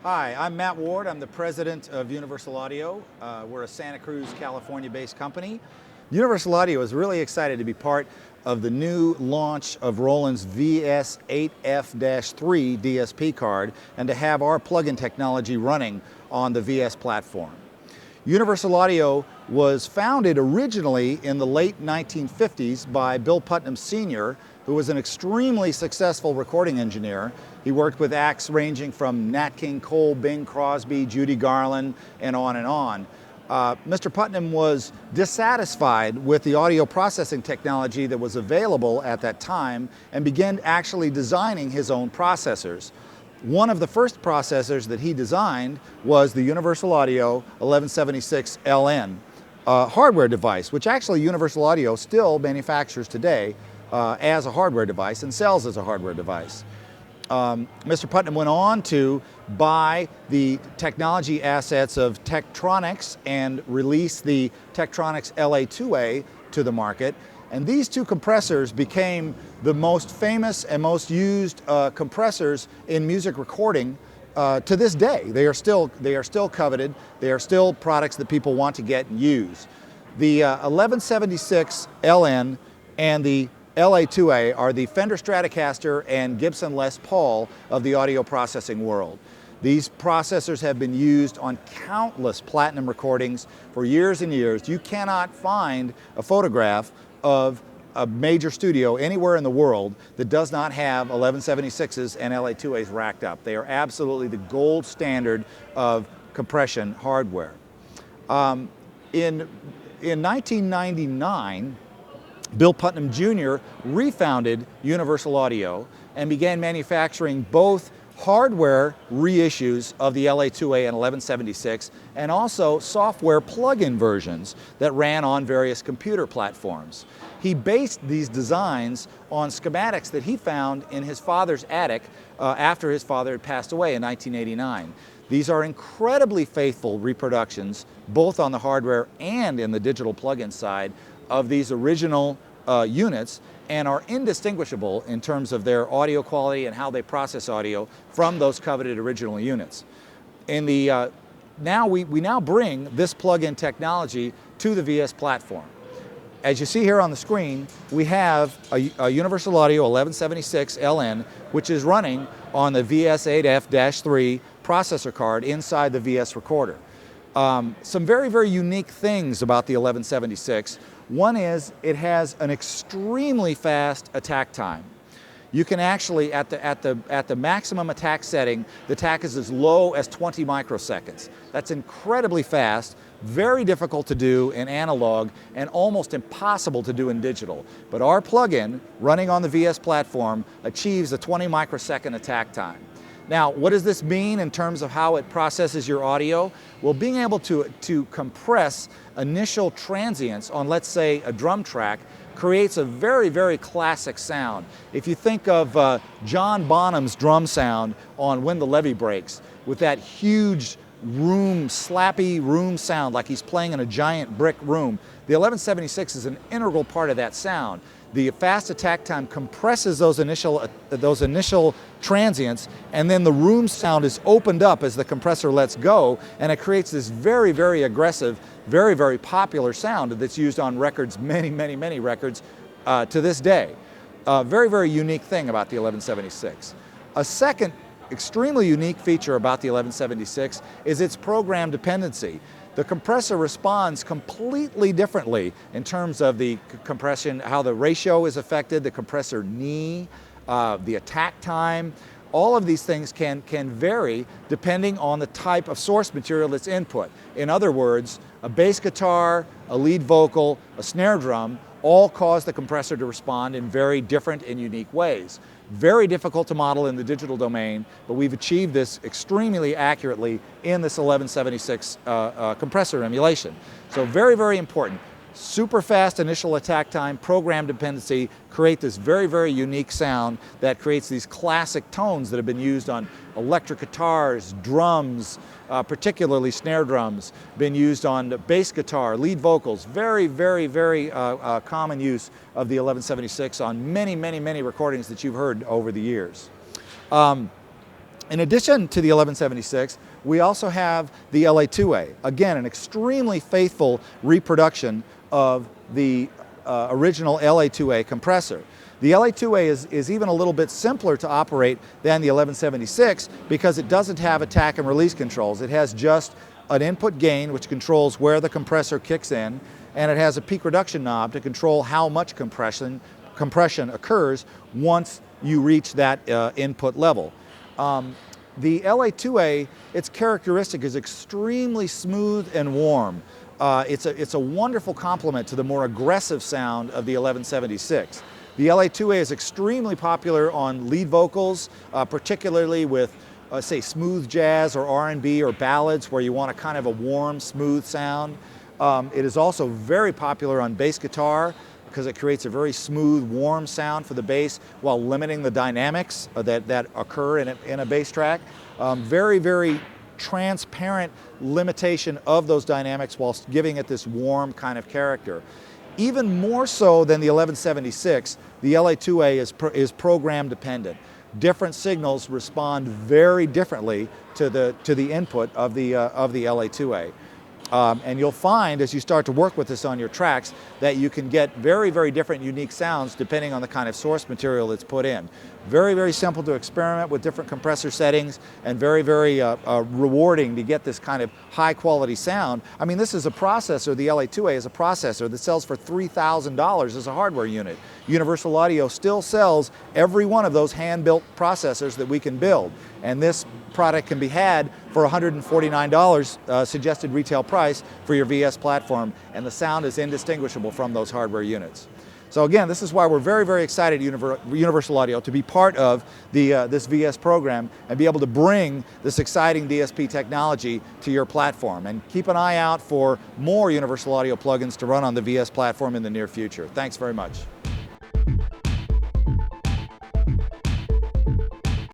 Hi, I'm Matt Ward. I'm the president of Universal Audio. We're a Santa Cruz, California-based company. Universal Audio is really excited to be part of the new launch of Roland's VS-8F-3 DSP card and to have our plug-in technology running on the VS platform. Universal Audio was founded originally in the late 1950s by Bill Putnam Sr., who was an extremely successful recording engineer. He worked with acts ranging from Nat King Cole, Bing Crosby, Judy Garland, and on and on. Mr. Putnam was dissatisfied with the audio processing technology that was available at that time and began actually designing his own processors. One of the first processors that he designed was the Universal Audio 1176 LN hardware device, which actually Universal Audio still manufactures today as a hardware device and sells as a hardware device. Mr. Putnam went on to buy the technology assets of Tektronix and release the Tektronix LA2A to the market. And these two compressors became the most famous and most used compressors in music recording to this day. They are still coveted. They are still products that people want to get and use. The 1176 LN and the LA2A are the Fender Stratocaster and Gibson Les Paul of the audio processing world. These processors have been used on countless platinum recordings for years and years. You cannot find a photograph of a major studio anywhere in the world that does not have 1176s and LA2As racked up. They are absolutely the gold standard of compression hardware. In 1999, Bill Putnam Jr. refounded Universal Audio and began manufacturing both hardware reissues of the LA2A and 1176 and also software plug-in versions that ran on various computer platforms. He based these designs on schematics that he found in his father's attic after his father had passed away in 1989. These are incredibly faithful reproductions, both on the hardware and in the digital plug-in side, of these original units, and are indistinguishable in terms of their audio quality and how they process audio from those coveted original units. In the, we now bring this plug-in technology to the VS platform. As you see here on the screen, we have a Universal Audio 1176 LN, which is running on the VS-8F-3 processor card inside the VS recorder. Some very, very unique things about the 1176. One is it has an extremely fast attack time. You can actually, at the maximum attack setting, the attack is as low as 20 microseconds. That's incredibly fast, very difficult to do in analog, and almost impossible to do in digital. But our plug-in, running on the VS platform, achieves a 20 microsecond attack time. Now, what does this mean in terms of how it processes your audio? Well, being able to compress initial transients on, let's say, a drum track creates a very, very classic sound. If you think of John Bonham's drum sound on When the Levee Breaks, with that huge slappy room sound like he's playing in a giant brick room, the 1176 is an integral part of that sound. The fast attack time compresses those initial transients, and then the room sound is opened up as the compressor lets go, and it creates this very, very aggressive, very, very popular sound that's used on records, many, many, many records to this day. Very, very unique thing about the 1176. A second extremely unique feature about the 1176 is its program dependency. The compressor responds completely differently in terms of the compression, how the ratio is affected, the compressor knee, the attack time. All of these things can vary depending on the type of source material that's input. In other words, a bass guitar, a lead vocal, a snare drum all cause the compressor to respond in very different and unique ways. Very difficult to model in the digital domain, but we've achieved this extremely accurately in this 1176 compressor emulation. So very, very important. Super fast initial attack time, program dependency create this very, very unique sound that creates these classic tones that have been used on electric guitars, drums, particularly snare drums, been used on bass guitar, lead vocals. Very, very, very common use of the 1176 on many, many, many recordings that you've heard over the years. In addition to the 1176, we also have the LA2A. Again, an extremely faithful reproduction of the original LA2A compressor. The LA2A is even a little bit simpler to operate than the 1176 because it doesn't have attack and release controls. It has just an input gain which controls where the compressor kicks in, and it has a peak reduction knob to control how much compression occurs once you reach that input level. The LA2A, its characteristic is extremely smooth and warm. It's a wonderful complement to the more aggressive sound of the 1176. The LA2A is extremely popular on lead vocals, particularly with, say, smooth jazz or R&B or ballads where you want a kind of a warm, smooth sound. It is also very popular on bass guitar because it creates a very smooth, warm sound for the bass while limiting the dynamics that occur in a bass track. Very, very transparent limitation of those dynamics whilst giving it this warm kind of character. Even more so than the 1176, the LA2A is program dependent. Different signals respond very differently to the input of the LA2A. And you'll find as you start to work with this on your tracks that you can get very, very different unique sounds depending on the kind of source material that's put in. Very, very simple to experiment with different compressor settings and very, very rewarding to get this kind of high quality sound. I mean, this is a processor, the LA2A is a processor that sells for $3,000 as a hardware unit. Universal Audio still sells every one of those hand-built processors that we can build. And this product can be had for $149 suggested retail price for your VS platform, and the sound is indistinguishable from those hardware units. So again, this is why we're very, very excited at Universal Audio to be part of this VS program and be able to bring this exciting DSP technology to your platform. And keep an eye out for more Universal Audio plugins to run on the VS platform in the near future. Thanks very much.